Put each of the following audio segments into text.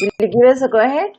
Will you give us a go ahead?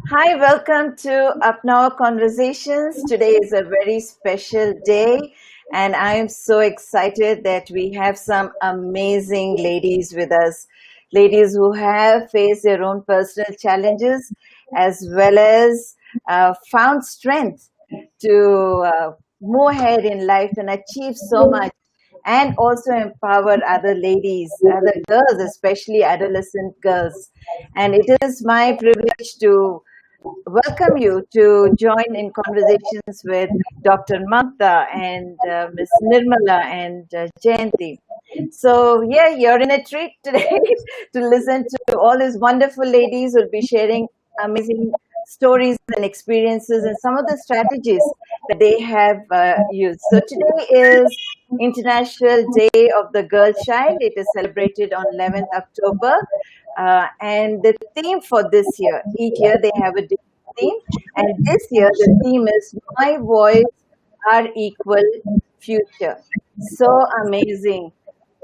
Hi, welcome to Up Now Conversations. Today is a very special day, and I am so excited that we have some amazing ladies with us. Ladies who have faced their own personal challenges as well as found strength to move ahead in life and achieve so much, and also empower other ladies, other girls, especially adolescent girls. And it is my privilege to welcome you to join in conversations with Dr. Mamta and Ms. Nirmala and Jayanti. So, yeah, you're in a treat today to listen to all these wonderful ladies who will be sharing amazing stories and experiences and some of the strategies that they have used. So, today is International Day of the Girl Child. It is celebrated on 11th October. And the theme for this year, each year they have a different theme. And this year the theme is My Voice, Our Equal Future. So amazing.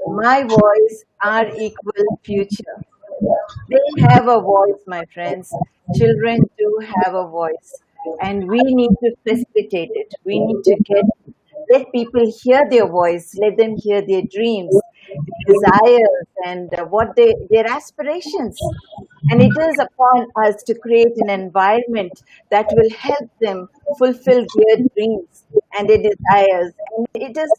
My voice, our equal future. They have a voice, my friends. Children do have a voice. And we need to facilitate it. We need to let people hear their voice, let them hear their dreams, their desires, and their aspirations. And it is upon us to create an environment that will help them fulfill their dreams and their desires. And it is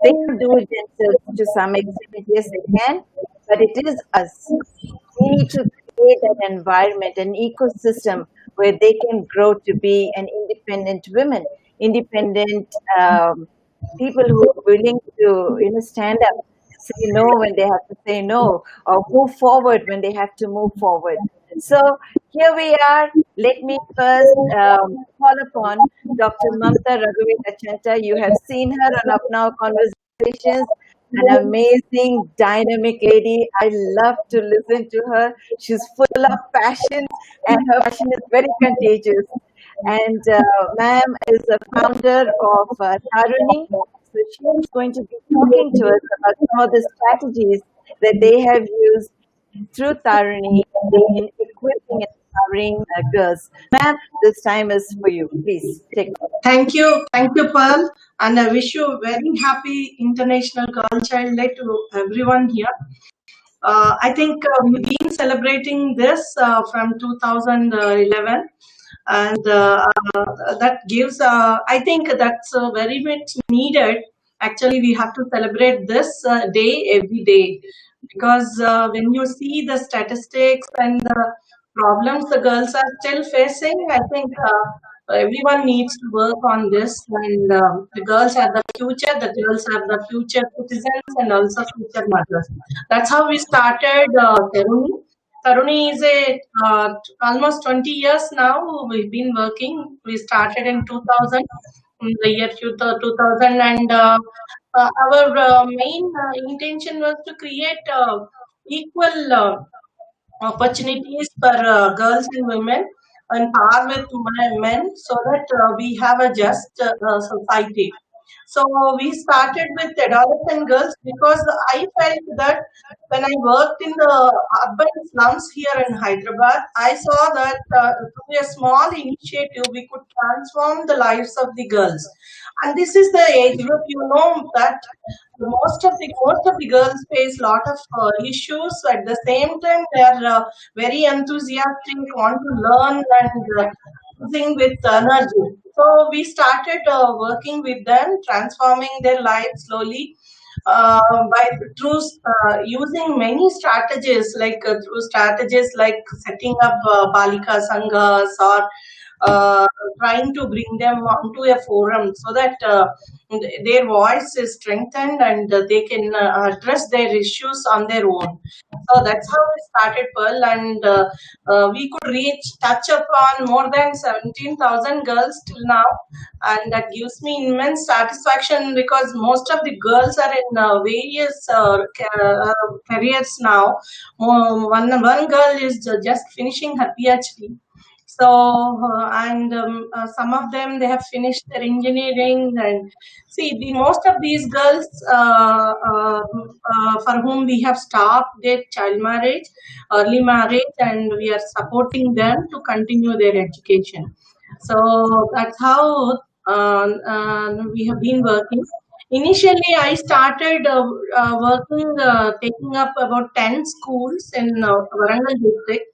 they can do it themselves to some extent, yes, they can, but it is us. We need to create an environment, an ecosystem where they can grow to be an independent women, independent people who are willing to stand up, say no when they have to say no, or move forward when they have to move forward. So here we are. Let me first call upon Dr. Mamta Raghuveer. You have seen her on Up Now Conversations, an amazing, dynamic lady. I love to listen to her. She's full of passion, and her passion is very contagious. And ma'am is the founder of Taruni. So she's going to be talking to us about some of the strategies that they have used through Taruni in equipping and empowering girls. Ma'am, this time is for you. Please take it. Thank you, Pearl, and I wish you a very happy International Girl Child Day to everyone here. I think we've been celebrating this from 2011, and that gives. I think that's very much needed. Actually, we have to celebrate this day every day because when you see the statistics and the problems the girls are still facing, I think everyone needs to work on this. And the girls are the future. The girls are the future citizens and also future mothers. That's how we started Taruni. Taruni is almost 20 years now. We've been working. We started in 2000, in the year 2000, and our main intention was to create equal opportunities for girls and women on par with men so that we have a just society. So we started with adolescent girls because I felt that when I worked in the urban slums here in Hyderabad, I saw that through a small initiative we could transform the lives of the girls. And this is the age group, that most of the girls face lot of issues. At the same time, they are very enthusiastic, want to learn and sing with energy. So we started working with them, transforming their lives slowly by through using many strategies, like through strategies like setting up Balika sanghas or uh, trying to bring them onto a forum so that their voice is strengthened and they can address their issues on their own. So that's how we started Pearl, and we could touch upon more than 17,000 girls till now, and that gives me immense satisfaction because most of the girls are in various careers now. One girl is just finishing her PhD. So and some of them, they have finished their engineering. And see, the most of these girls for whom we have stopped their child marriage, early marriage, and we are supporting them to continue their education. So that's how we have been working. Initially, I started working, taking up about 10 schools in Varangal district,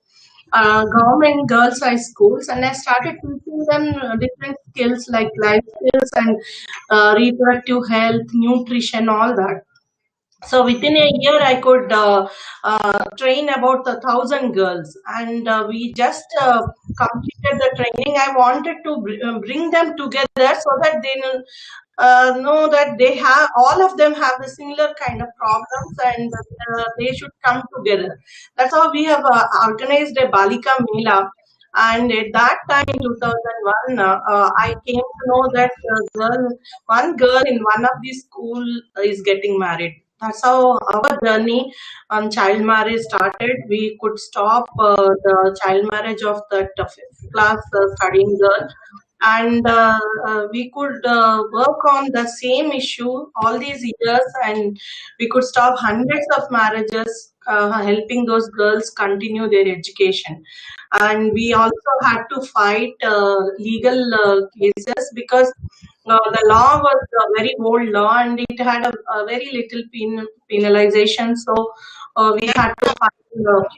government girls' high schools, and I started teaching them different skills like life skills and reproductive health, nutrition, all that. So within a year, I could train about 1,000 girls, and we just completed the training. I wanted to bring them together so that they know that they have, all of them have the similar kind of problems, and they should come together. That's how we have organized a Balika Mela. And at that time, in 2001, I came to know that one girl in one of the school is getting married. That's how our journey on child marriage started. We could stop the child marriage of that fifth class studying girl, and we could work on the same issue all these years, and we could stop hundreds of marriages, helping those girls continue their education. And we also had to fight legal cases because the law was a very old law and it had a very little penalization. So we had to fight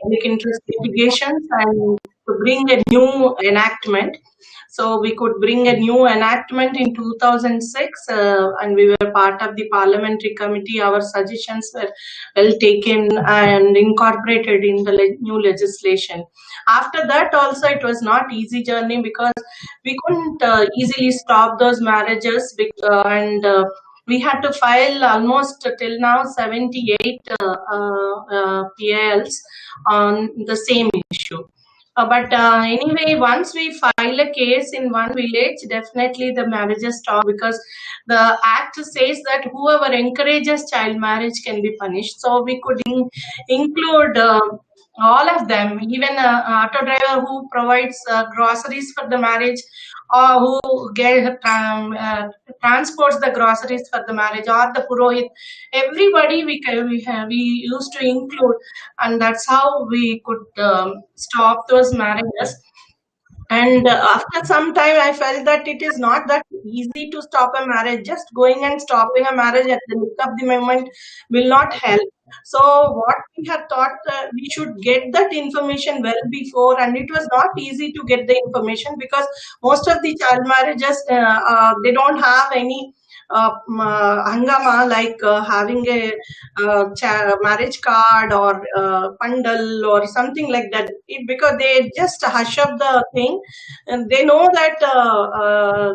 public interest litigations and to bring a new enactment. So we could bring a new enactment in 2006, and we were part of the parliamentary committee. Our suggestions were well taken and incorporated in the new legislation. After that, also, it was not easy journey because we couldn't easily stop those marriages, and we had to file almost till now 78 PILs on the same issue. But anyway, once we file a case in one village, definitely the marriages stop because the act says that whoever encourages child marriage can be punished. So we could include all of them, even an auto driver who provides groceries for the marriage, or who transports the groceries for the marriage, or the purohit. Everybody we used to include, and that's how we could stop those marriages. And after some time, I felt that it is not that easy to stop a marriage. Just going and stopping a marriage at the nick of the moment will not help. So, what we had thought, we should get that information well before, and it was not easy to get the information because most of the child marriages, they don't have any hangama like having a marriage card or pandal or something like that. Because they just hush up the thing, and they know that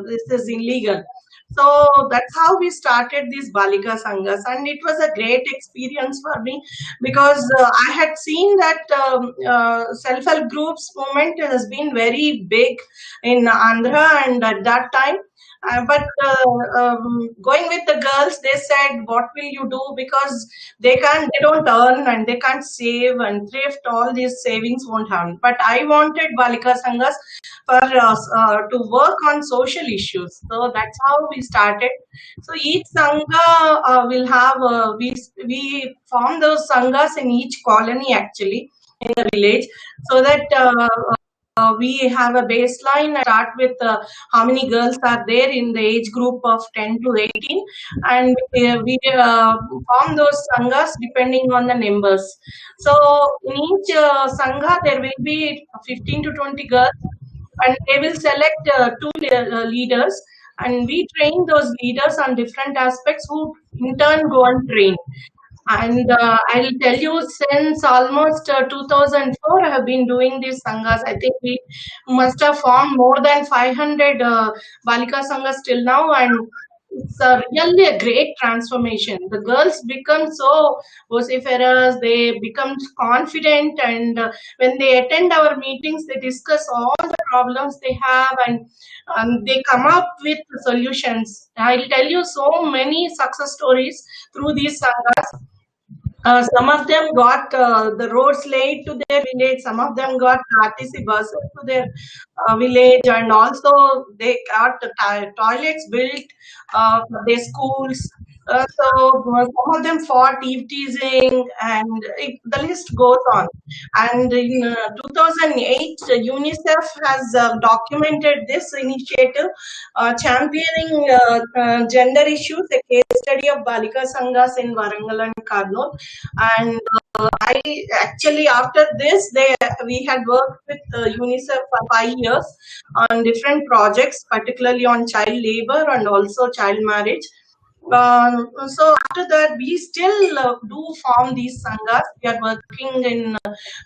this is illegal. So that's how we started these Balika Sanghas, and it was a great experience for me because I had seen that self-help groups movement has been very big in Andhra, and at that time. But going with the girls, they said, "What will you do?" Because they don't earn and they can't save and thrift. All these savings won't happen. But I wanted Balika Sanghas for to work on social issues. So that's how we started. So each sangha will have we form those sanghas in each colony actually in the village, so that we have a baseline. Start with how many girls are there in the age group of 10 to 18, and we form those sanghas depending on the numbers. So in each sangha there will be 15 to 20 girls, and they will select two leaders, and we train those leaders on different aspects who in turn go and train. And I'll tell you, since almost 2004, I have been doing these sanghas. I think we must have formed more than 500 Balika sanghas till now, and it's really a great transformation. The girls become so vociferous, they become confident, and when they attend our meetings, they discuss all the problems they have, and they come up with solutions. I'll tell you so many success stories through these sanghas. Some of them got the roads laid to their village. Some of them got RTC buses to their village, and also they got the toilets built for their schools. Some of them fought eve teasing, and the list goes on. And in 2008, UNICEF has documented this initiative, championing gender issues, a case study of Balika Sanghas in Warangal and Karnool. And I actually, after this, we had worked with UNICEF for 5 years on different projects, particularly on child labor and also child marriage. So after that, we still do form these sanghas. We are working in.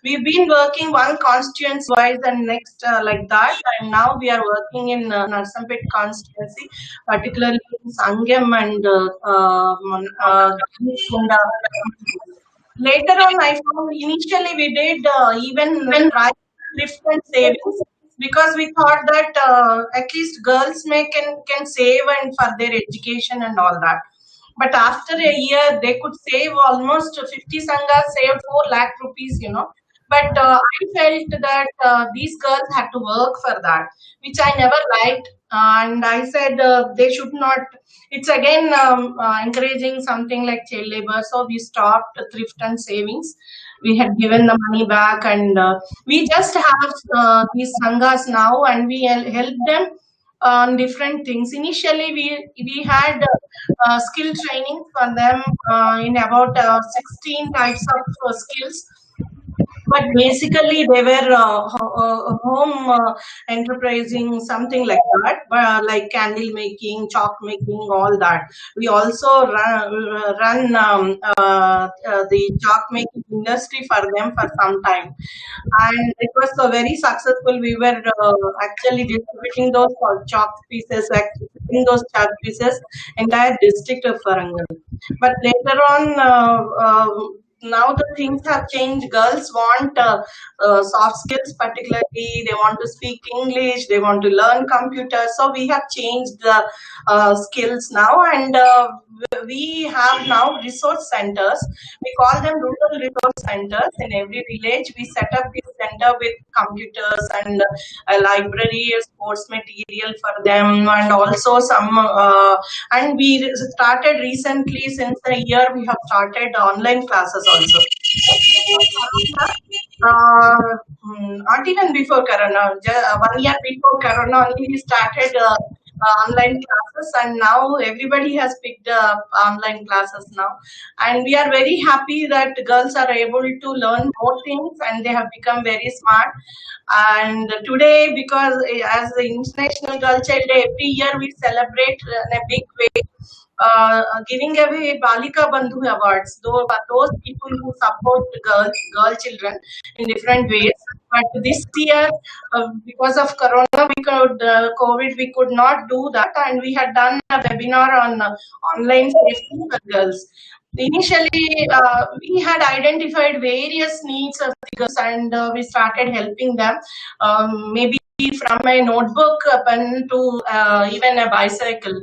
We've been working one constituency wise and next like that, and now we are working in Narsampet constituency, particularly in Sangam and Kunda. Later on, I found initially we did even try thrift and savings, because we thought that at least girls can save and for their education and all that. But after a year, they could save almost 50 sanghas, saved 4 lakh rupees, you know. But I felt that these girls had to work for that, which I never liked. And I said they should not. It's again encouraging something like child labor. So we stopped thrift and savings. We had given the money back, and we just have these sanghas now, and we help them on different things. Initially, we had skill training for them in about 16 types of skills, but basically they were home enterprising, something like that, like candle making, chalk making, all that. We also run the chalk making industry for them for some time, and it was very successful. We were actually distributing those chalk pieces, distributing those chalk pieces entire district of Warangal. But later on, now the things have changed. Girls want soft skills, particularly they want to speak English, they want to learn computer. So we have changed the skills now, and we have now resource centers. We call them rural resource centers. In every village, we set up this center with computers and a library, sports material for them, and also some. And we started recently, since a year, we have started online classes also. Not even before Corona, 1 year before Corona, only we started online classes, and now everybody has picked up online classes now. And we are very happy that girls are able to learn more things, and they have become very smart. And today, because as the International Girl Child Day, every year we celebrate in a big way, giving away Balika Bandhu awards. Those people who support girl children in different ways. But this year, because of Corona, COVID, we could not do that, and we had done a webinar on online safety for girls. Initially, we had identified various needs of the girls, and we started helping them. Maybe from a notebook pen to even a bicycle.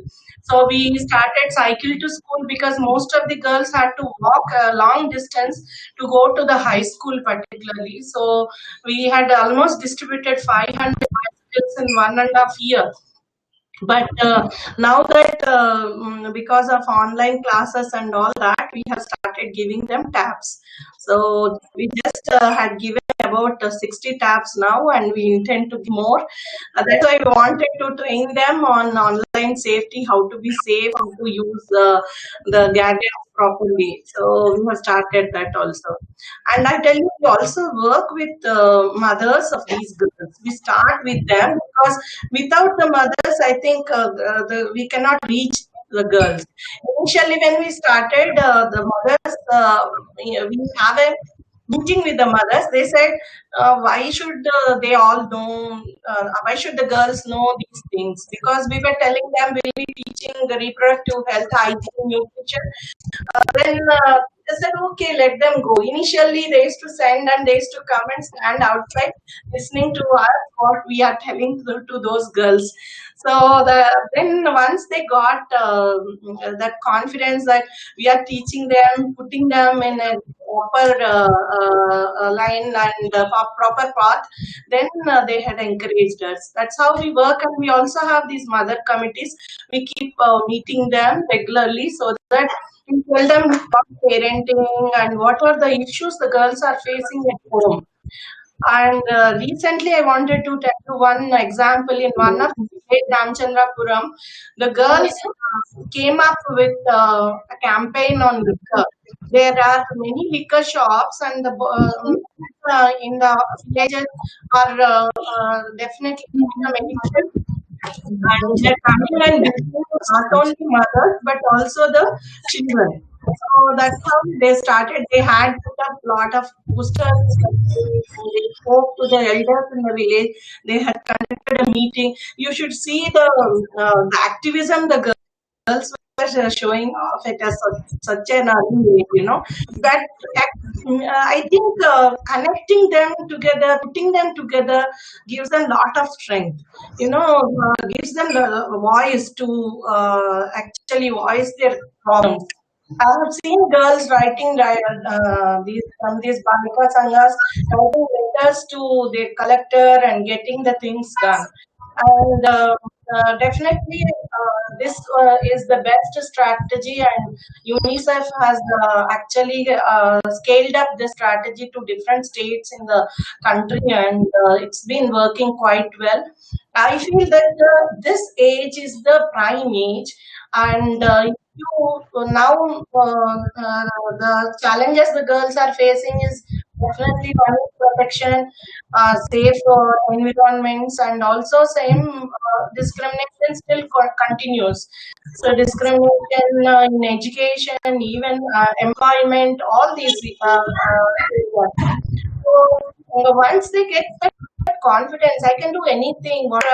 So we started cycle to school, because most of the girls had to walk a long distance to go to the high school, particularly. So we had almost distributed 500 bicycles in 1.5 years. But now that because of online classes and all that, we have started giving them tabs. So we just had given about 60 tabs now, and we intend to give more. That's why we wanted to train them on online safety, how to be safe, how to use the gadgets properly. So we have started that also. And I tell you, we also work with mothers of these girls. We start with them, because without the mothers, I think we cannot reach the girls. initially when we started, the mothers, we have a meeting with the mothers. They said, why should they all know, why should the girls know these things? Because we were telling them we'll be teaching the reproductive health, hygiene, nutrition. Then they said, okay, let them go. Initially, they used to send and they used to come and stand outside listening to us, what we are telling to those girls. So then once they got that confidence that we are teaching them, putting them in a proper line and proper path, then they had encouraged us. That's how we work, and we also have these mother committees. We keep meeting them regularly so that we tell them about parenting and what are the issues the girls are facing at home. And recently, I wanted to tell you one example. In one of the state, Ramchandrapuram, the girls came up with a campaign on liquor. There are many liquor shops, and the in the villages are definitely become addicted, and they're coming and visiting not only mothers but also the children. So that's how they started. They had put up a lot of posters. They spoke to the elders in the village. They had conducted a meeting. You should see the activism the girls were showing off it as such an early age, That I think connecting them together, putting them together, gives them a lot of strength. Gives them the voice to actually voice their problems. I have seen girls writing these from these Balika sanghas, writing letters to the collector and getting the things done. And definitely, this is the best strategy, and UNICEF has actually scaled up the strategy to different states in the country, and it's been working quite well. I feel that this age is the prime age, and now the challenges the girls are facing is definitely one is protection, safe environments, and also same discrimination still continues. So discrimination in education, even employment, all these areas. So once they get that confidence, I can do anything. What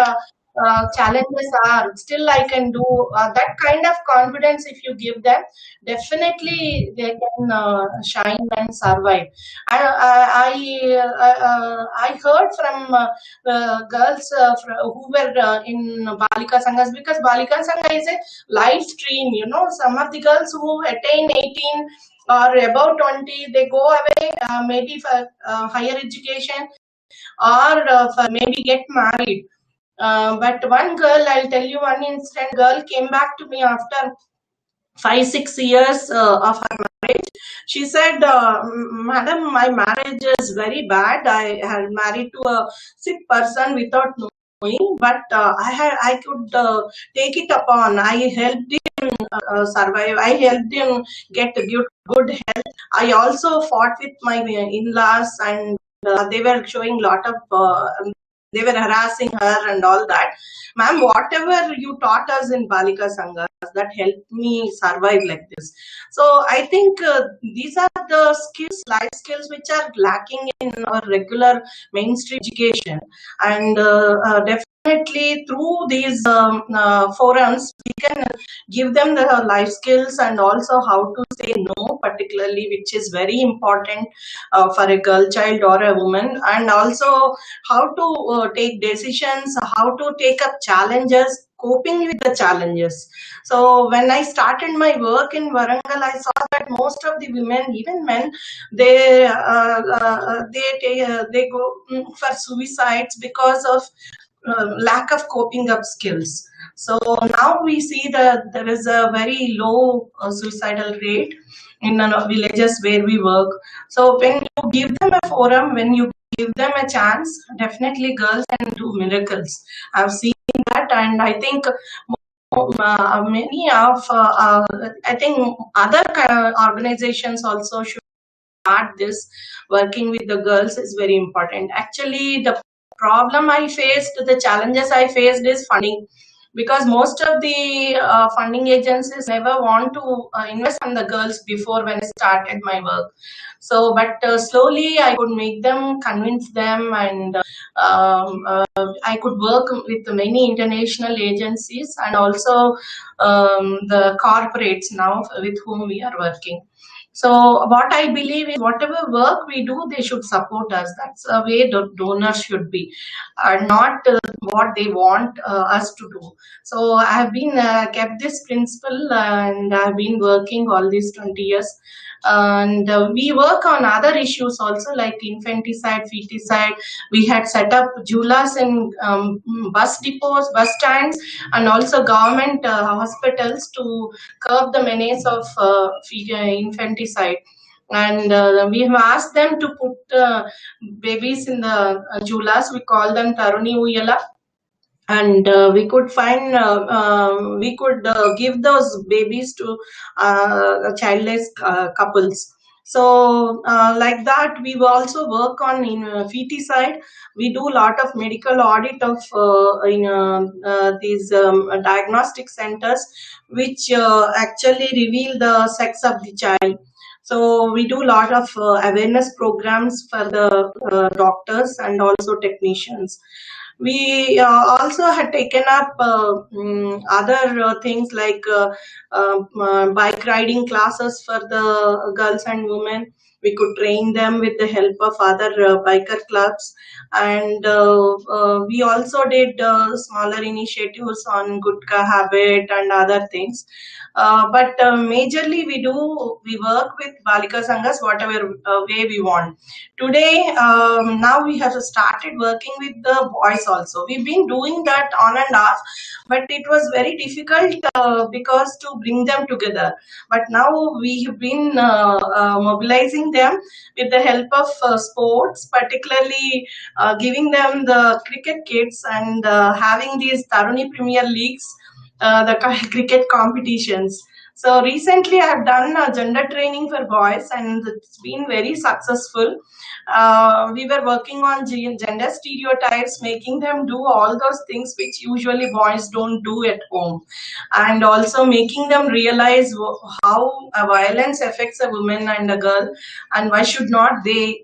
challenges are, still I can do. That kind of confidence, if you give them, definitely they can shine and survive. I heard from girls who were in Balika Sanghas, because Balika Sangha is a live stream. Some of the girls who attain 18 or above 20, they go away maybe for higher education, or for maybe get married. But one girl, I'll tell you one instant. Girl came back to me after 5 6 years of her marriage. She said, "Madam, my marriage is very bad. I had married to a sick person without knowing, but I could take it upon. I helped him survive. I helped him get good health. I also fought with my in-laws, and they were showing lot of." They were harassing her and all that. Ma'am, whatever you taught us in Balika Sanghas, that helped me survive like this. So I think these are the skills, life skills, which are lacking in our regular mainstream education. And definitely through these forums, we can give them the life skills, and also how to say no, particularly, which is very important for a girl child or a woman, and also how to take decisions, how to take up challenges, coping with the challenges. So when I started my work in Warangal, I saw that most of the women, even men, they go for suicides because of lack of coping up skills. So now we see that there is a very low suicidal rate in villages where we work. So when you give them a forum, when you give them a chance, definitely girls can do miracles. I've seen that, and I think many of I think other organizations also should start this. Working with the girls is very important. Actually, the problem I faced, the challenges I faced is funding. because most of the funding agencies never want to invest on the girls before when I started my work. So, but slowly I could make them, convince them, and I could work with many international agencies and also the corporates now with whom we are working. So what I believe is whatever work we do, they should support us. That's the way donors should be, and not what they want us to do. So I have been kept this principle, and I've been working all these 20 years. And we work on other issues also, like infanticide, feticide. We had set up julas in bus depots, bus stands, and also government hospitals to curb the menace of infanticide. And we have asked them to put babies in the julas. We call them Taruni Uyala, and we could give those babies to childless couples. So like that, we will also work on in feticide. We do a lot of medical audit of in these diagnostic centers, which actually reveal the sex of the child. So we do a lot of awareness programs for the doctors and also technicians. We also had taken up other things like bike riding classes for the girls and women. We could train them with the help of other biker clubs, and we also did smaller initiatives on gutka habit and other things. But majorly we work with Balika sanghas whatever way we want. Today, now we have started working with the boys also. We've been doing that on and off, but it was very difficult because to bring them together. But now we have been mobilizing them with the help of sports, particularly giving them the cricket kits and having these Taruni Premier Leagues, the cricket competitions. So recently, I have done gender training for boys, and it's been very successful. We were working on gender stereotypes, making them do all those things which usually boys don't do at home, and also making them realize how violence affects a woman and a girl, and why should not they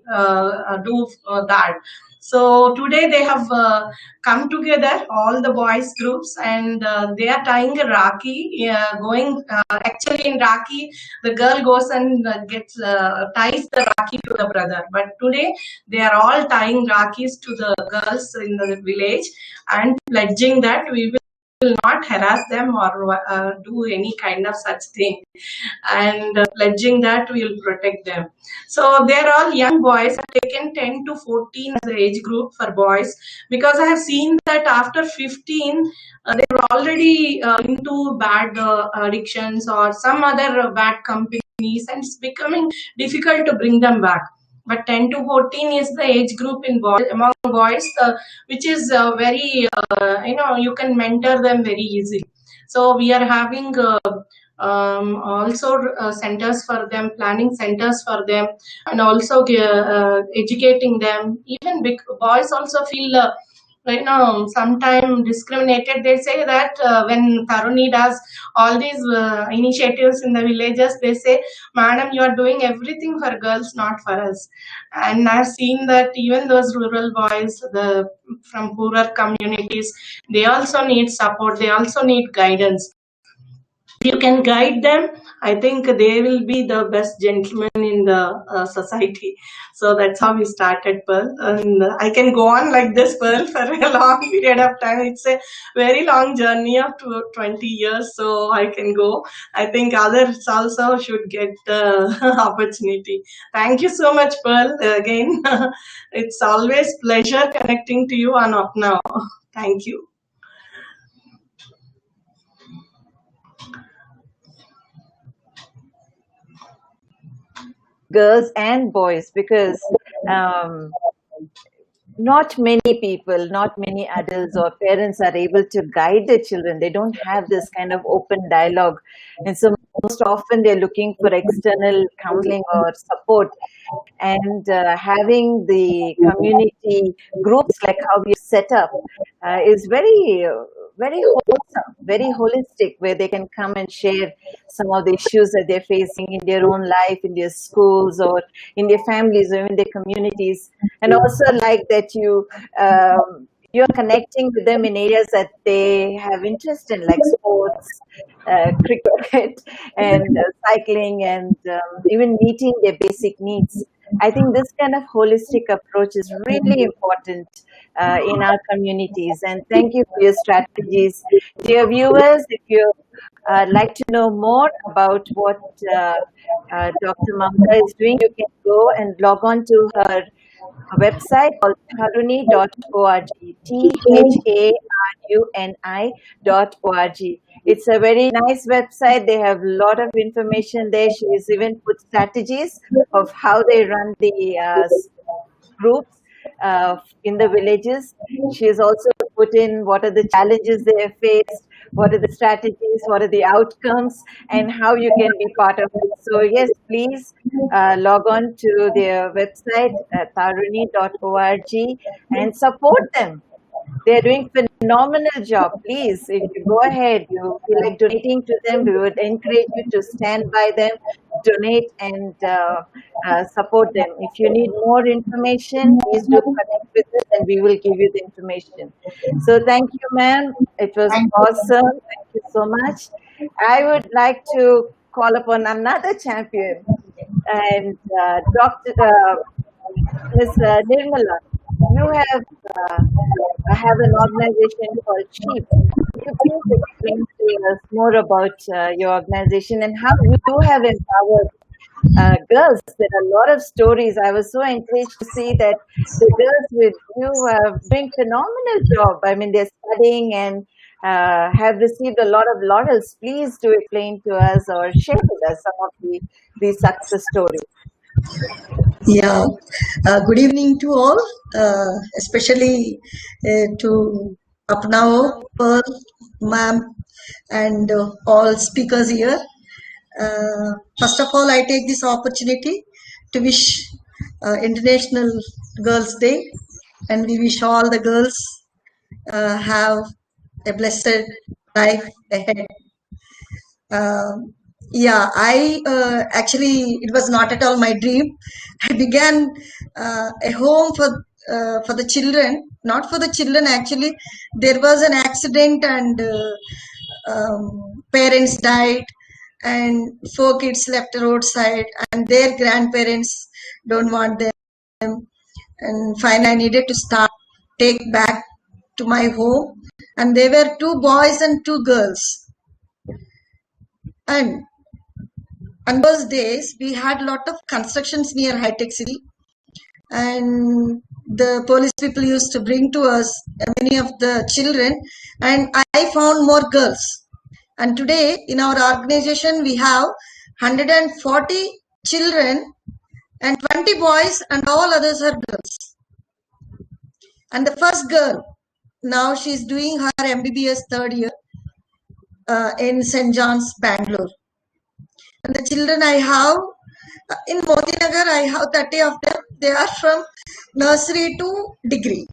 do that. So today they have come together, all the boys groups, and they are tying a Rakhi. Going actually in Rakhi, the girl goes and gets ties the Rakhi to the brother. But today they are all tying Rakhis to the girls in the village and pledging that we will not harass them or do any kind of such thing, and pledging that we will protect them. So they're all young boys. I've taken 10 to 14 as the age group for boys, because I have seen that after 15, they were already into bad addictions or some other bad companies, and it's becoming difficult to bring them back. But 10 to 14 is the age group in boys, among boys, which is very, you can mentor them very easily. So we are having also centers for them, planning centers for them, and also educating them. Even big boys also feel sometimes discriminated. They say that when Taruni does all these initiatives in the villages, they say, "Madam, you are doing everything for girls, not for us." And I've seen that even those rural boys, the from poorer communities, they also need support. They also need guidance. You can guide them, I think they will be the best gentlemen in the society. So that's how we started, Pearl, and I can go on like this, Pearl, for a long period of time. It's a very long journey of 20 years, so I can go. I think others also should get the opportunity. Thank you so much, Pearl, again. It's always pleasure connecting to you on Up Now. Thank you. Girls and boys, because um, not many people, not many adults or parents are able to guide their children. They don't have this kind of open dialogue. And so most often they're looking for external counseling or support. And having the community groups like how we set up is very very wholesome, very holistic, where they can come and share some of the issues that they're facing in their own life, in their schools, or in their families, or in their communities. And also like that you're connecting with them in areas that they have interest in, like sports, cricket, and cycling, and even meeting their basic needs. I think this kind of holistic approach is really important in our communities. And thank you for your strategies. Dear viewers, if you like to know more about what Dr. Mamta is doing, you can go and log on to her website called tharuni.org, THARUNI.org. It's a very nice website. They have a lot of information there. She has even put strategies of how they run the groups in the villages. She has also put in what are the challenges they have faced, what are the strategies, what are the outcomes, and how you can be part of it. So yes, please log on to their website, tharuni.org, and support them. They're doing phenomenal job. Please, if you go ahead, you feel like donating to them, we would encourage you to stand by them, donate, and support them. If you need more information, please do connect with us, and we will give you the information. So thank you, ma'am. It was awesome. Thank you so much. I would like to call upon another champion, and Dr. Ms. Nirmala. You have an organization called Sheep. Could you please explain to us more about your organization and how you have empowered girls? There are a lot of stories. I was so encouraged to see that the girls with you are doing phenomenal job. I mean, they're studying and have received a lot of laurels. Please do explain to us or share with us some of the success stories. Yeah, good evening to all, especially to Apnao, Pearl, ma'am, and all speakers here. First of all, I take this opportunity to wish International Girls' Day, and we wish all the girls have a blessed life ahead. I actually, it was not at all my dream. I began a home for the children, not for the children actually. There was an accident and parents died, and 4 kids left roadside, and their grandparents don't want them. And finally, I needed to take back to my home, and there were 2 boys and 2 girls. And on those days, we had a lot of constructions near High Tech City, and the police people used to bring to us many of the children, and I found more girls. And today, in our organization, we have 140 children and 20 boys, and all others are girls. And the first girl, now she's doing her MBBS 3rd year in St. John's, Bangalore. And the children I have in Modinagar, I have 30 of them. They are from nursery to degree.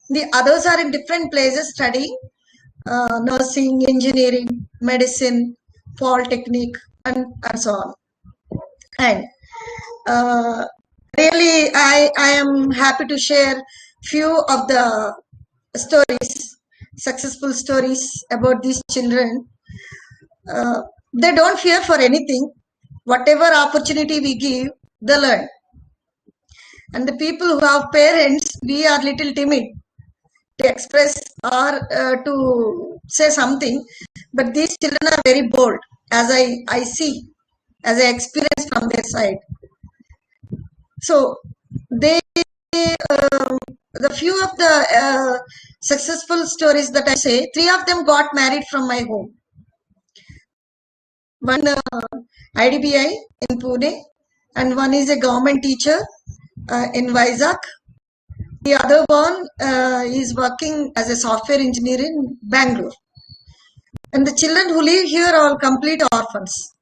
The others are in different places studying nursing, engineering, medicine, polytechnic, and so on. And really, I am happy to share few of the stories, successful stories about these children. They don't fear for anything. Whatever opportunity we give, they learn. And the people who have parents, we are little timid to express or to say something. But these children are very bold, as I see, as I experience from their side. So they, the few of the successful stories that I say, 3 of them got married from my home. One IDBI in Pune, and one is a government teacher in Vizag. The other one is working as a software engineer in Bangalore. And the children who live here are all complete orphans.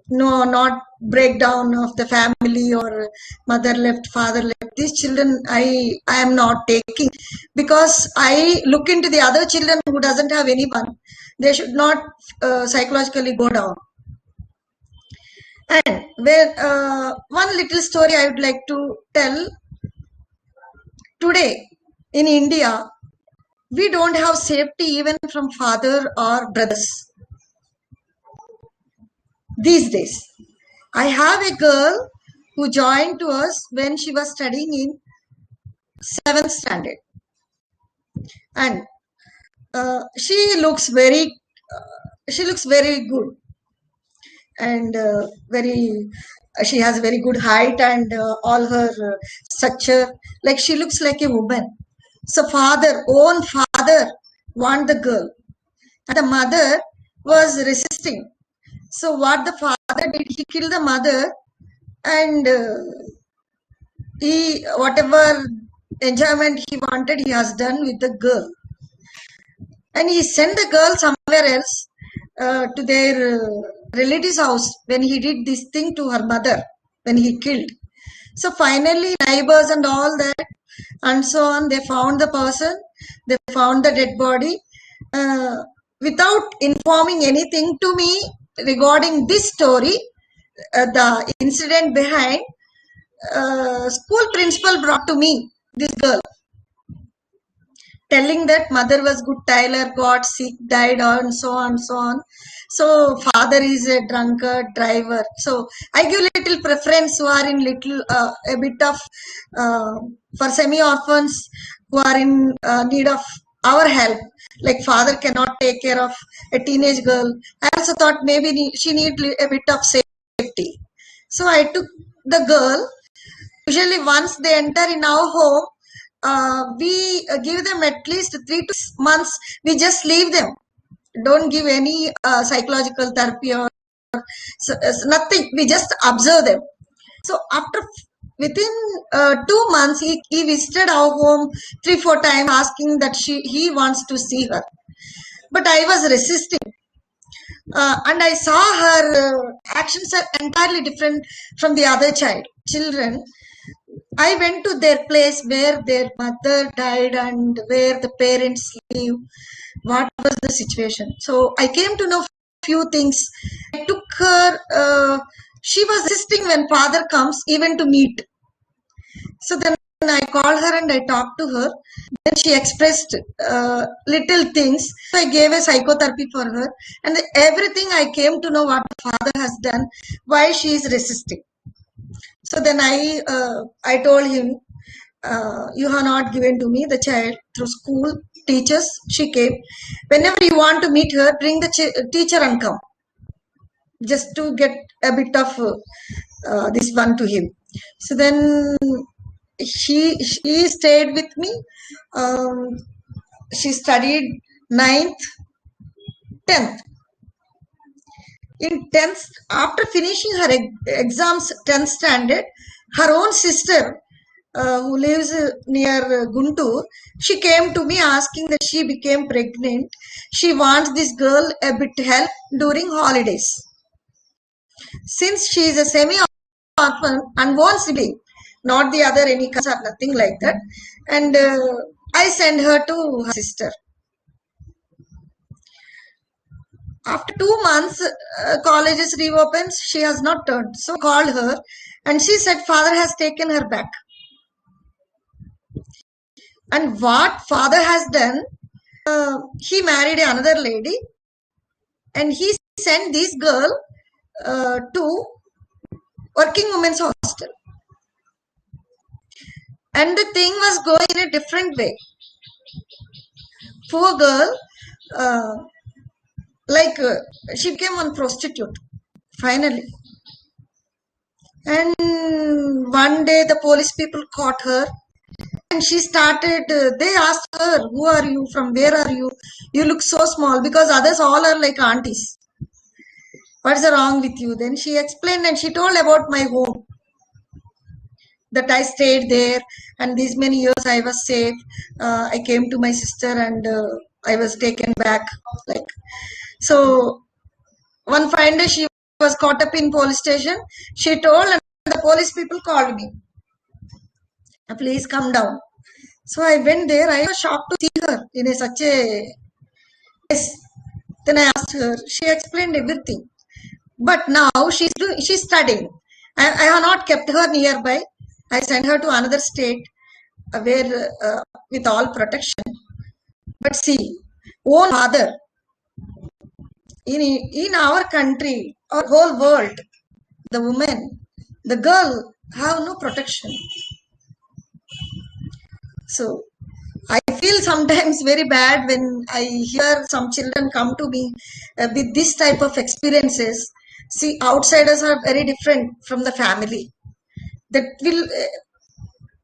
No, not breakdown of the family or mother left, father left. These children, I am not taking, because I look into the other children who doesn't have anyone. They should not psychologically go down. And one little story I would like to tell. Today in India, we don't have safety even from father or brothers these days. I have a girl who joined to us when she was studying in 7th standard, and she looks very good, and very she has very good height, and all her structure, like she looks like a woman. So own father want the girl, and the mother was resisting. So what the father did, he killed the mother, and he whatever enjoyment he wanted, he has done with the girl, and he sent the girl somewhere else to their relative's house when he did this thing to her mother, when he killed. So finally, neighbors and all that, and so on, they found the person, they found the dead body, without informing anything to me regarding this story. The incident behind, school principal brought to me this girl, telling that mother was good tailor, got sick, died, and so on, so on. So father is a drunkard driver. So I give little preference who are in little a bit of for semi-orphans who are in need of our help. Like father cannot take care of a teenage girl. I also thought maybe she need a bit of safety. So I took the girl. Usually once they enter in our home, we give them at least 3 to 6 months. We just leave them. Don't give any psychological therapy or nothing. We just observe them. So within 2 months, he visited our home 3-4 times, asking that he wants to see her. But I was resisting. And I saw her actions are entirely different from the other children. I went to their place where their mother died and where the parents live. What was the situation? So I came to know few things. I took her. She was resisting when father comes even to meet. So then I called her and I talked to her. Then she expressed little things. So I gave a psychotherapy for her, and everything I came to know what the father has done, why she is resisting. So then I told him, you have not given to me the child through school teachers. She came. Whenever you want to meet her, bring the teacher and come, just to get a bit of this one to him. So then she stayed with me. She studied 9th, 10th. In 10th, after finishing her exams, 10th standard, her own sister, who lives near Guntur, she came to me asking that she became pregnant. She wants this girl a bit help during holidays. Since she is a semi-orphan and one sibling, not the other any cousins or nothing like that, and I sent her to her sister. After 2 months, colleges reopens. She has not turned. So I called her, and she said father has taken her back. And what father has done, he married another lady, and he sent this girl to working women's hostel. And the thing was going in a different way. Poor girl, she became one prostitute finally. And one day the police people caught her, and she started, they asked her, who are you, from where are you, you look so small, because others all are like aunties, what's wrong with you? Then she explained, and she told about my home, that I stayed there, and these many years I was safe. I came to my sister, and I was taken back. So one fine day she was caught up in police station. She told, and the police people called me. Please come down. So I went there. I was shocked to see her in such a place. Then I asked her. She explained everything. But now she's studying. I have not kept her nearby. I sent her to another state where with all protection. But see, own father in our country, our whole world, the woman, the girl have no protection. So I feel sometimes very bad when I hear some children come to me with this type of experiences. See, outsiders are very different from the family. That will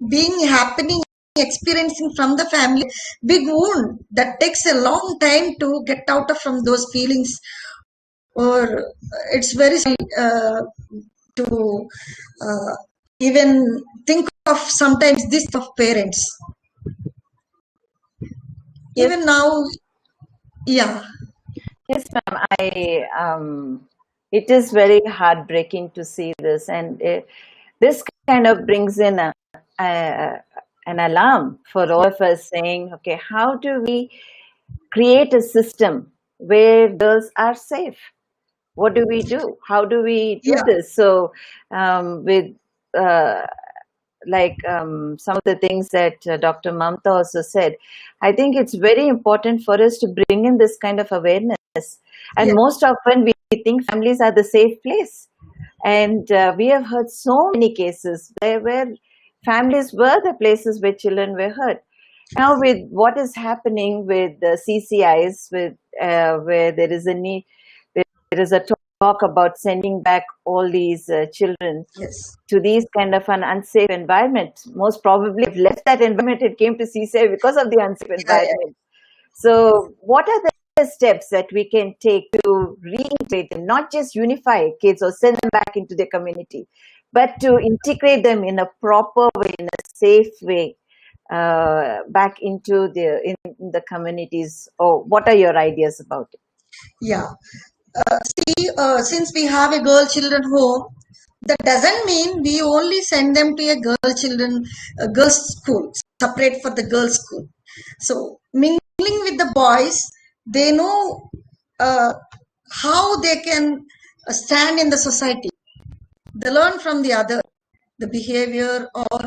being happening, experiencing from the family, big wound that takes a long time to get out of from those feelings. Or it's very to even think of sometimes this of parents. Yes. Even now, yeah. Yes, ma'am. It is very heartbreaking to see this, and this kind of brings in an alarm for all of us, saying, "Okay, how do we create a system where girls are safe? What do we do? How do we do Yeah. this?" So, with some of the things that Dr. Mamta also said, I think it's very important for us to bring in this kind of awareness. And Yeah. most often we think families are the safe place. And we have heard so many cases where families were the places where children were hurt. Now, with what is happening with the CCIs, where there is a need, there is a talk about sending back all these children Yes. to these kind of an unsafe environment. Most probably have left that environment. It came to CCI because of the unsafe environment. So what are the steps that we can take to reintegrate them, not just unify kids or send them back into their community, but to integrate them in a proper way, in a safe way, back into in the communities? Or what are your ideas about it? Yeah. See, since we have a girl children home, that doesn't mean we only send them to a girls school, separate for the girls school. So mingling with the boys, they know how they can stand in the society. They learn from the other, the behavior, or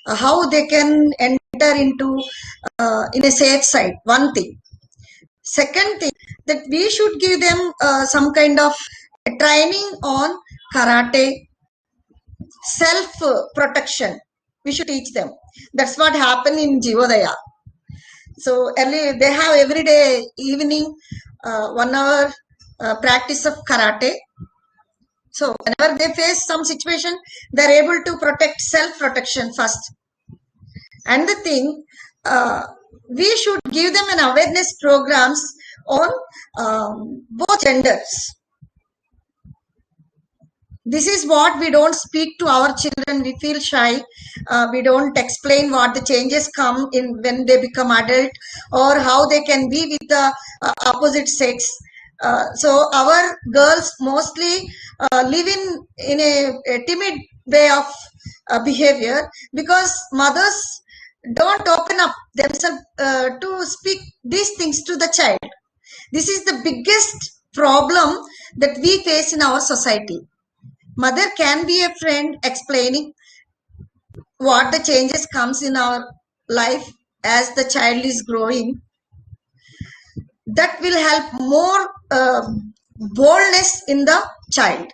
how they can enter into in a safe side. One thing. Second thing, that we should give them some kind of training on karate, self protection. We should teach them. That's what happened in Jivodaya. So early they have every day evening 1 hour practice of karate. So whenever they face some situation, they're able to protect self protection first. And the thing, we should give them an awareness programs on both genders. This is what we don't speak to our children. We feel shy. We don't explain what the changes come in when they become adult, or how they can be with the opposite sex. So our girls mostly live in a timid way of behavior, because mothers don't open up themselves to speak these things to the child. This is the biggest problem that we face in our society. Mother can be a friend explaining what the changes comes in our life as the child is growing. That will help more boldness in the child.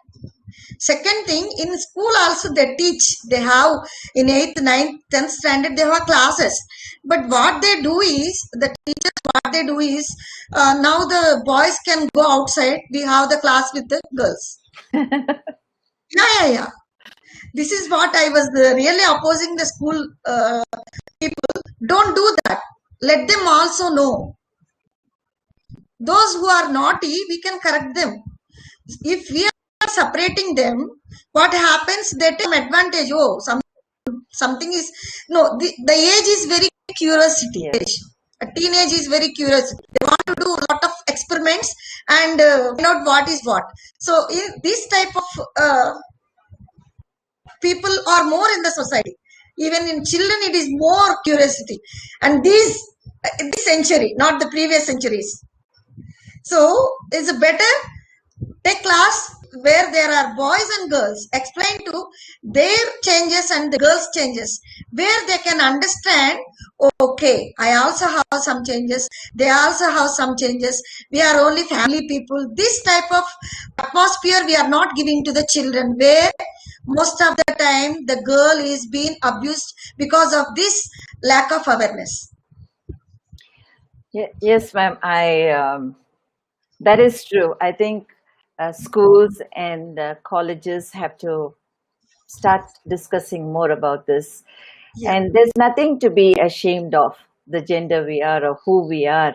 Second thing, in school also they teach. They have in 8th, 9th, 10th standard, they have classes. But what they do is, the teachers, what they do is, now the boys can go outside. We have the class with the girls. Yeah. This is what I was really opposing the school people. Don't do that. Let them also know. Those who are naughty, we can correct them. If we are separating them, what happens? They take advantage. Oh, something is no. The age is very curiosity age. A teenage is very curious. They want to do a lot of experiments. measurements and find out what is what. So in this type of people are more in the society. Even in children, it is more curiosity. And this century, not the previous centuries. So it's a better take class where there are boys and girls explain to their changes and the girls changes, where they can understand, okay, I also have some changes, they also have some changes, we are only family people. This type of atmosphere we are not giving to the children, where most of the time the girl is being abused because of this lack of awareness. Yes, ma'am. That is true. I think schools and colleges have to start discussing more about this. Yeah. And there's nothing to be ashamed of, the gender we are or who we are.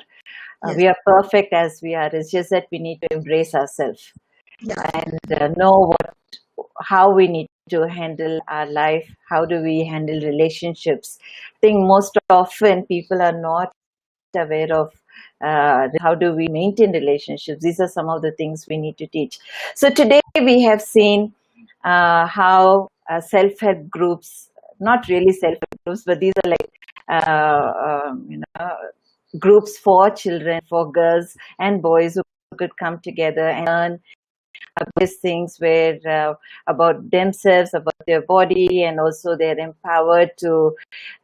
Yes. We are perfect as we are. It's just that we need to embrace ourselves and know how we need to handle our life. How do we handle relationships? I think most often people are not aware of how do we maintain relationships. These are some of the things we need to teach. So today we have seen how self-help groups, not really self-help groups, but these are like groups for children, for girls and boys who could come together and learn these things where about themselves, about their body, and also they're empowered to,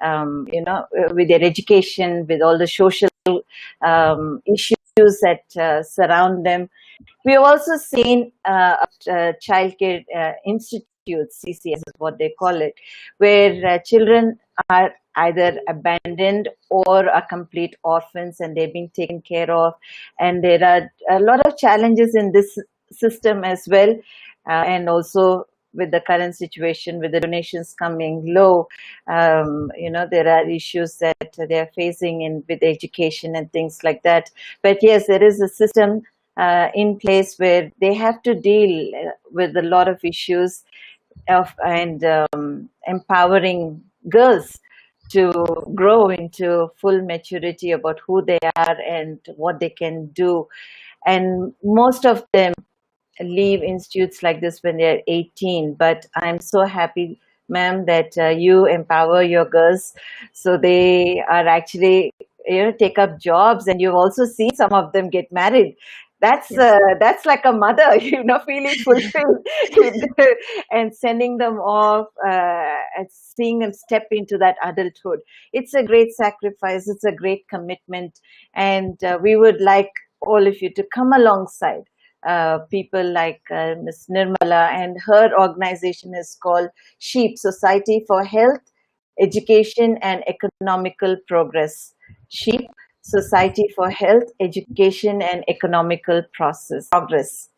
with their education, with all the social issues that surround them. We have also seen childcare institutes, CCS is what they call it, where children are either abandoned or are complete orphans and they've been taken care of. And there are a lot of challenges in this system as well. And also with the current situation, with the donations coming low, there are issues that they're facing with education and things like that. But yes, there is a system in place where they have to deal with a lot of issues and empowering girls to grow into full maturity about who they are and what they can do. And most of them leave institutes like this when they're 18. But I'm so happy, ma'am, that you empower your girls so they are actually take up jobs, and you've also seen some of them get married. That's like a mother, feeling fulfilled and sending them off and seeing them step into that adulthood. It's a great sacrifice. It's a great commitment, and we would like all of you to come alongside people like Ms. Nirmala, and her organization is called SHEEP, Society for Health, Education and Economical Progress. SHEEP, Society for Health, Education and Economical Progress.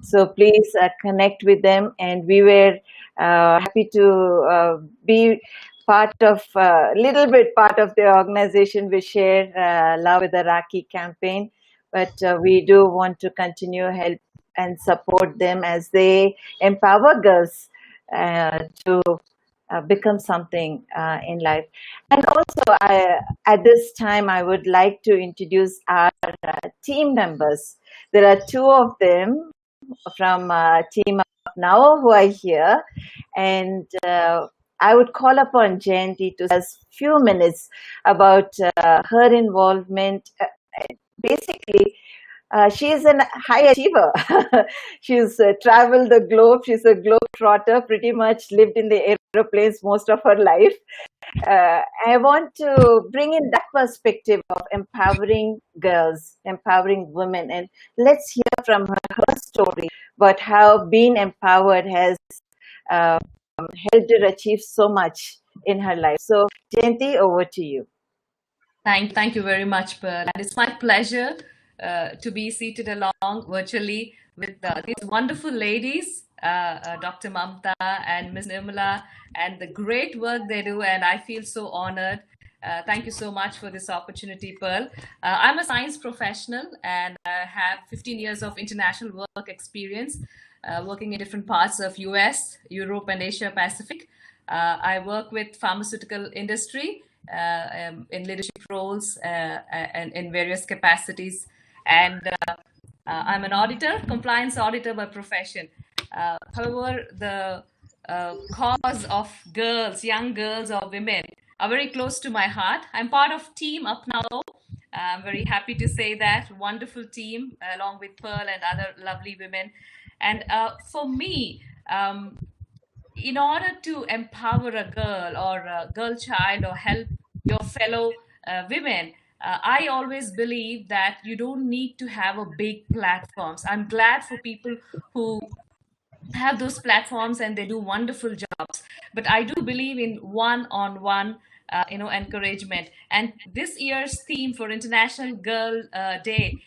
So please connect with them, and we were happy to be little bit part of the organization. We share Love with the Rakhi campaign, but we do want to continue help and support them as they empower girls to become something in life. And also, at this time, I would like to introduce our team members. There are two of them from Team Up Now who are here, and I would call upon Jayanti to us few minutes about her involvement. Basically, she is a high achiever. She's traveled the globe. She's a globetrotter, pretty much lived in the aeroplanes most of her life. I want to bring in that perspective of empowering girls, empowering women, and let's hear from her story about how being empowered has helped her achieve so much in her life. So, Jayanti, over to you. Thank you very much, Pearl. And it's my pleasure to be seated along virtually with these wonderful ladies, Dr. Mamta and Ms. Nirmala, and the great work they do. And I feel so honored. Thank you so much for this opportunity, Pearl. I'm a science professional and have 15 years of international work experience, working in different parts of US, Europe, and Asia Pacific. I work with pharmaceutical industry in leadership roles and in various capacities. and I'm an auditor, compliance auditor by profession. However, the cause of girls, young girls or women, are very close to my heart. I'm part of Team Up Now. I'm very happy to say that wonderful team, along with Pearl and other lovely women. And for me, in order to empower a girl or a girl child or help your fellow women, I always believe that you don't need to have a big platforms. I'm glad for people who have those platforms and they do wonderful jobs, but I do believe in one-on-one encouragement. And this year's theme for International Girl Day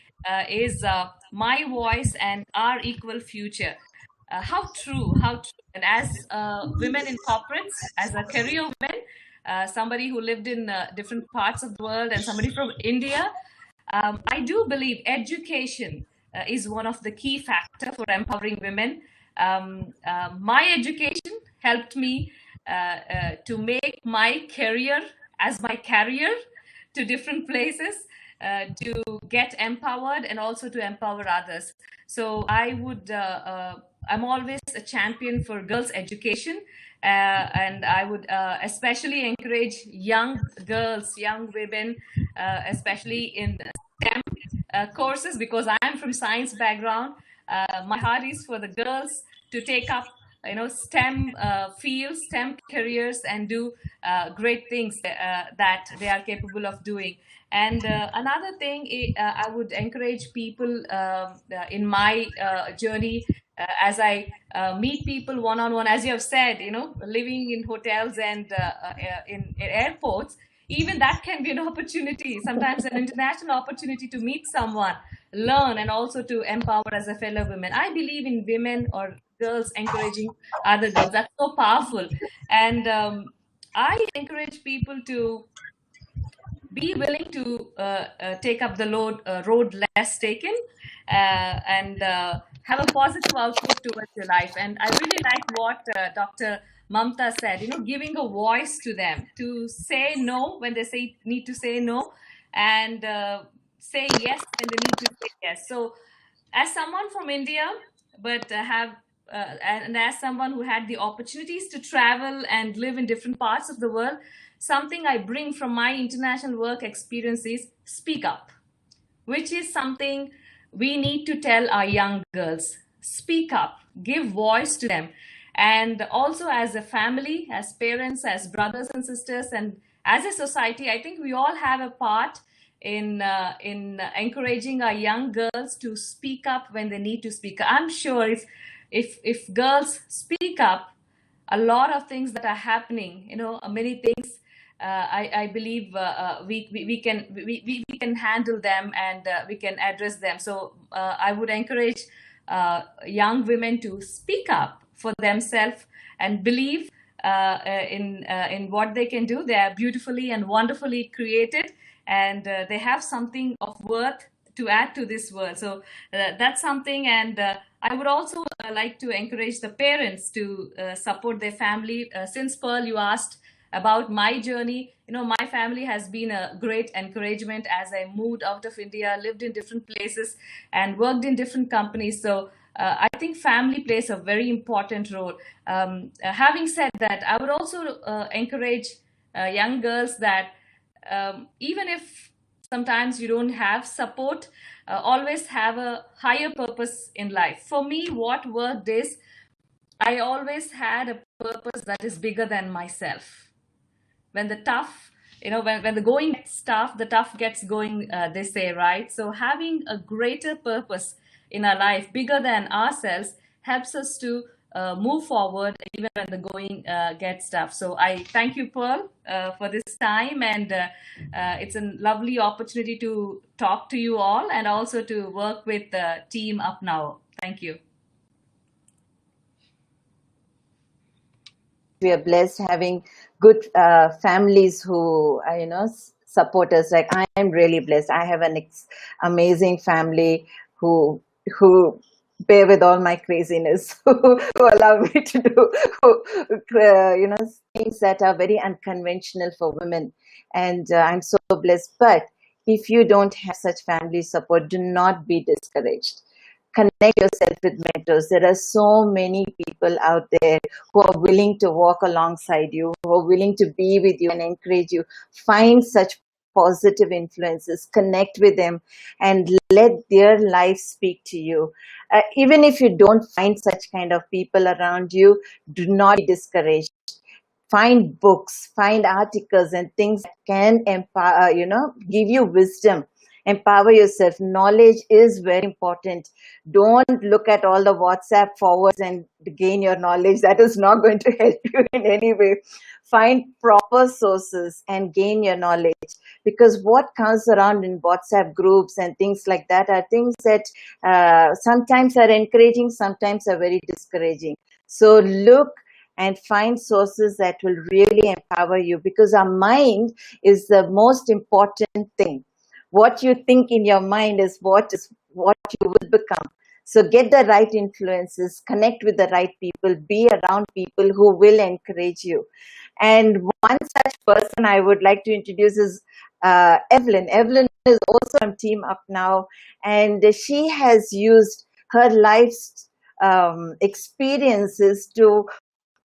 is my voice and our equal future. How true. And as women in corporates, as a career woman, somebody who lived in different parts of the world and somebody from India, I do believe education is one of the key factor for empowering women. My education helped me to make my career as my career to different places, to get empowered and also to empower others. So I'm always a champion for girls' education, and I would especially encourage young girls, young women, especially in STEM courses, because I am from science background. My heart is for the girls to take up STEM fields, STEM careers, and do great things that they are capable of doing. And another thing, I would encourage people in my journey, as I meet people one-on-one, as you have said, living in hotels and in airports, even that can be an opportunity, sometimes an international opportunity to meet someone, learn, and also to empower as a fellow woman. I believe in women or girls encouraging other girls. That's so powerful. And I encourage people to be willing to take up the road less taken, and have a positive outlook towards your life. And I really like what Dr. Mamta said, giving a voice to them to say no when they need to say no, and say yes when they need to say yes. So as someone from India, but and as someone who had the opportunities to travel and live in different parts of the world, something I bring from my international work experience is speak up, which is something we need to tell our young girls. Speak up, give voice to them. And also as a family, as parents, as brothers and sisters, and as a society, I think we all have a part in encouraging our young girls to speak up when they need to speak up. I'm sure if girls speak up, a lot of things that are happening, many things, I believe we can handle them, and we can address them. So I would encourage young women to speak up for themselves and believe in what they can do. They are beautifully and wonderfully created, and they have something of worth to add to this world. So that's something. And I would also like to encourage the parents to support their family. Since Pearl, you asked about my journey, my family has been a great encouragement as I moved out of India, lived in different places, and worked in different companies. So I think family plays a very important role. Having said that, I would also encourage young girls that even if sometimes you don't have support, always have a higher purpose in life. For me, what worked is I always had a purpose that is bigger than myself. When the tough, when the going gets tough, the tough gets going, they say, right? So having a greater purpose in our life, bigger than ourselves, helps us to move forward even when the going gets tough. So I thank you, Pearl, for this time, and it's a lovely opportunity to talk to you all and also to work with Team Up Now. Thank you. We are blessed having good families who support us. Like, I am really blessed. I have an amazing family who bear with all my craziness, who allow me to do things that are very unconventional for women. And I'm so blessed. But if you don't have such family support, do not be discouraged. Connect yourself with mentors. There are so many people out there who are willing to walk alongside you, who are willing to be with you and encourage you. Find such positive influences, connect with them, and let their life speak to you. Even if you don't find such kind of people around you, do not be discouraged. Find books, find articles and things that can empower, give you wisdom. Empower yourself. Knowledge is very important. Don't look at all the WhatsApp forwards and gain your knowledge. That is not going to help you in any way. Find proper sources and gain your knowledge, because what comes around in WhatsApp groups and things like that are things that sometimes are encouraging, sometimes are very discouraging. So look and find sources that will really empower you, because our mind is the most important thing. What you think in your mind is what you will become. So get the right influences, connect with the right people, be around people who will encourage you. And one such person I would like to introduce is Evelyn. Evelyn is also on Team Up Now, and she has used her life's experiences to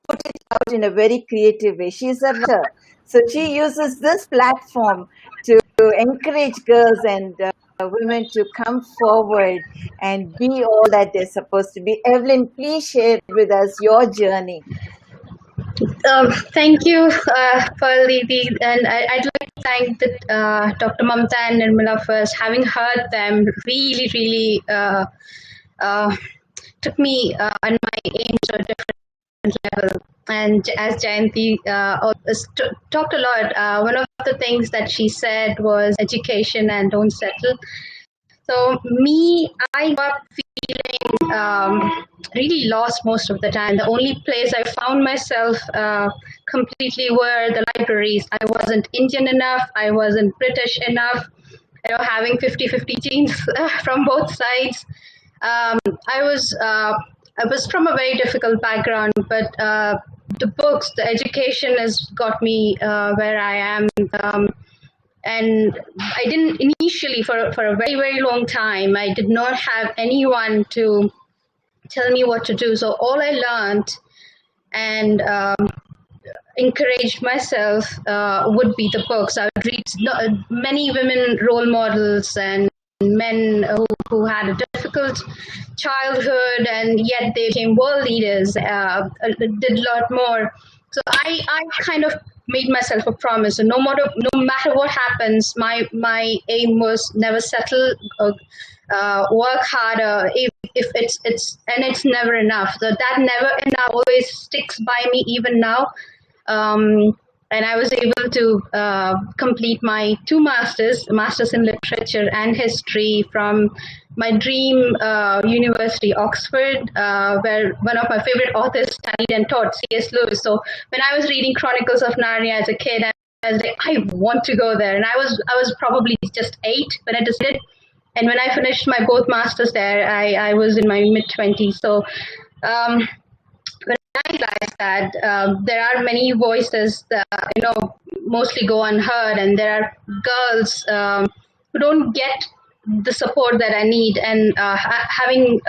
put it out in a very creative way. She's a writer. So she uses this platform to encourage girls and women to come forward and be all that they're supposed to be. Evelyn, please share with us your journey. Thank you, Paliti, and I'd like to thank Dr. Mamta and Nirmala for having heard them. Really, really took me on my aim to a different level. And as Jayanti talked a lot, one of the things that she said was education and don't settle. So I got feeling really lost most of the time. The only place I found myself completely were the libraries. I wasn't Indian enough. I wasn't British enough. Having 50-50 genes from both sides. I was from a very difficult background, but the books, the education has got me where I am. And I didn't initially, for a very, very long time, I did not have anyone to tell me what to do. So all I learned and encouraged myself would be the books. I would read many women role models and men who had a difficult childhood and yet they became world leaders, did a lot more. So I kind of made myself a promise. So no matter what happens, my aim was never settle, work harder. If it's never enough. So that never enough always sticks by me even now. And I was able to complete my 2 masters, a master's in literature and history from my dream university, Oxford, where one of my favorite authors studied and taught, C.S. Lewis. So when I was reading Chronicles of Narnia as a kid, I was like, I want to go there. And I was probably just 8 when I decided. And when I finished my both masters there, I was in my mid-20s. So when I realized that there are many voices that mostly go unheard, and there are girls who don't get the support that I need, and having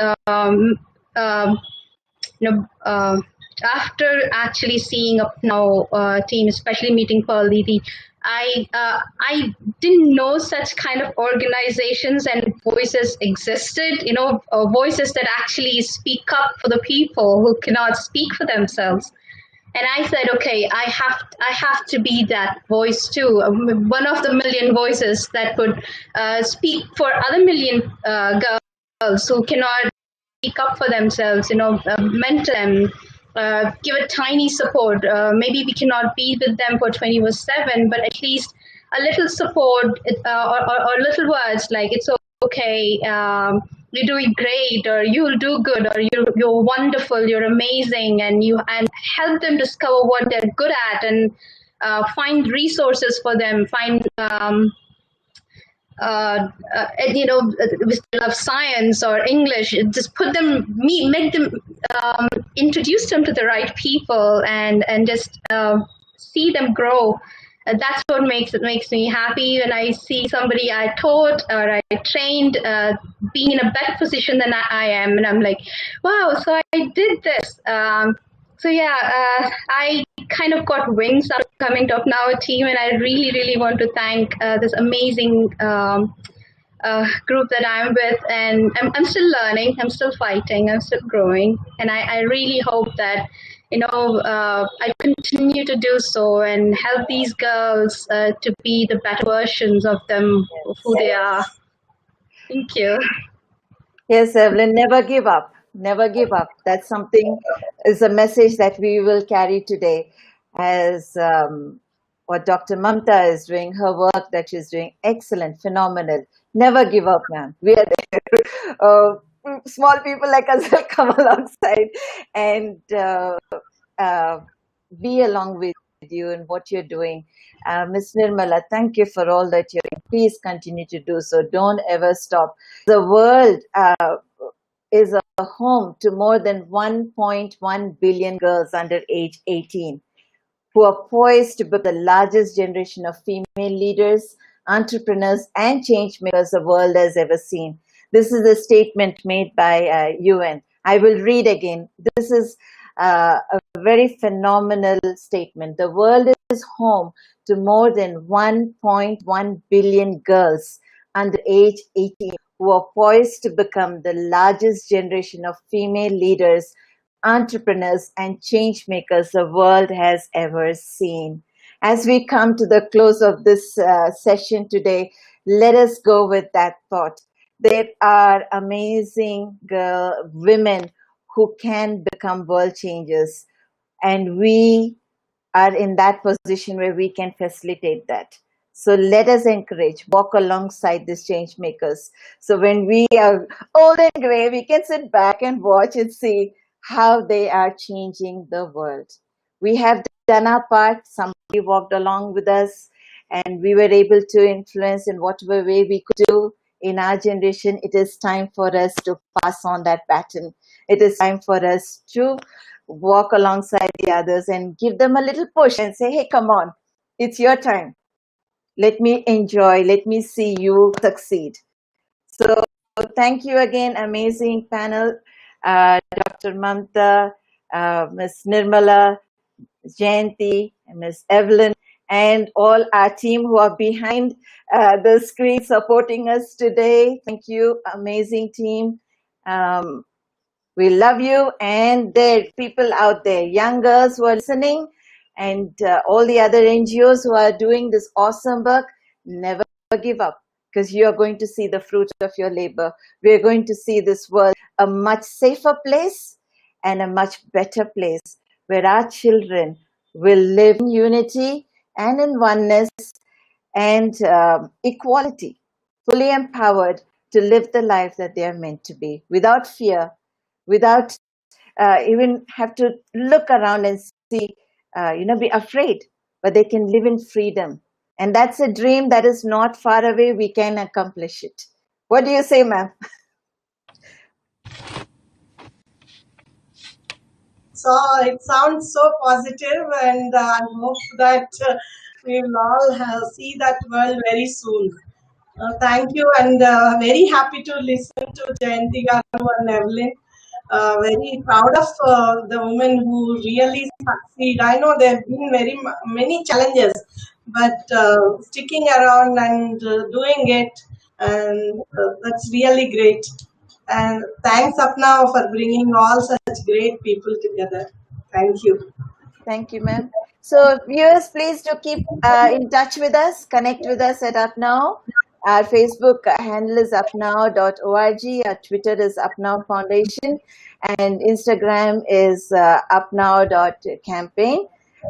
after actually seeing Up Now team, especially meeting Pearl Levy, I didn't know such kind of organizations and voices existed, voices that actually speak up for the people who cannot speak for themselves. And I said, okay, I have to be that voice too, one of the million voices that could speak for other million girls who cannot speak up for themselves, mentor them, give a tiny support. Maybe we cannot be with them for 24/7, but at least a little support or little words like it's okay, you're doing great, or you'll do good, or you're wonderful, you're amazing, and help them discover what they're good at, and find resources for them, find if they love science or English, just make them, introduce them to the right people, and just see them grow. That's what makes me happy when I see somebody I taught or I trained being in a better position than I am, and I'm like, wow, so I did this. So yeah, I kind of got wings out of coming to our team, and I really, really want to thank this amazing group that I'm with, and I'm still learning, I'm still fighting, I'm still growing, and I really hope that I continue to do so and help these girls to be the better versions of them, of who they are. Thank you. Yes, Evelyn, never give up. Never give up. That's something, is a message that we will carry today as what Dr. Mamta is doing, her work that she's doing, excellent, phenomenal. Never give up, ma'am. We are there. Small people like us will come alongside and be along with you in what you're doing. Ms. Nirmala, thank you for all that you're doing. Please continue to do so. Don't ever stop. The world is a home to more than 1.1 billion girls under age 18 who are poised to be the largest generation of female leaders, entrepreneurs, and change makers the world has ever seen. This is a statement made by UN. I will read again. This is a very phenomenal statement. The world is home to more than 1.1 billion girls under age 18 who are poised to become the largest generation of female leaders, entrepreneurs, and change makers the world has ever seen. As we come to the close of this session today, let us go with that thought. There are amazing women who can become world changers, and we are in that position where we can facilitate that. So let us encourage, walk alongside these change makers. So when we are old and gray, we can sit back and watch and see how they are changing the world. We have done our part. Somebody walked along with us, and we were able to influence in whatever way we could do in our generation. It is time for us to pass on that baton. It is time for us to walk alongside the others and give them a little push and say, hey, come on, it's your time. Let me enjoy. Let me see you succeed. So thank you again, amazing panel. Dr. Mamta, Ms. Nirmala, Ms. Jayanti, and Ms. Evelyn, and all our team who are behind the screen supporting us today. Thank you, amazing team. We love you, and there are people out there, young girls who are listening, and all the other NGOs who are doing this awesome work. Never give up, because you are going to see the fruit of your labor. We are going to see this world a much safer place and a much better place where our children will live in unity and in oneness and equality, fully empowered to live the life that they are meant to be, without fear, without even have to look around and see, be afraid, but they can live in freedom. And that's a dream that is not far away. We can accomplish it. What do you say, ma'am? So it sounds so positive, and I hope that we will all see that world very soon. Thank you, and very happy to listen to Jayanti Garu and Evelyn. Very proud of the women who really succeed. I know there have been many challenges, but sticking around and doing it, and that's really great. And thanks, Apna, for bringing all such great people together. Thank you. Thank you, ma'am. So viewers, please do keep in touch with us. Connect with us at UpNow. Our Facebook handle is upnow.org. Our Twitter is UpNow Foundation. And Instagram is upnow.campaign.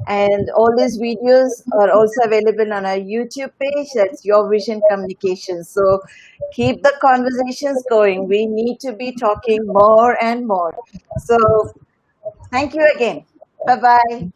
And all these videos are also available on our YouTube page. That's Your Vision Communications. So keep the conversations going. We need to be talking more and more. So thank you again. Bye-bye.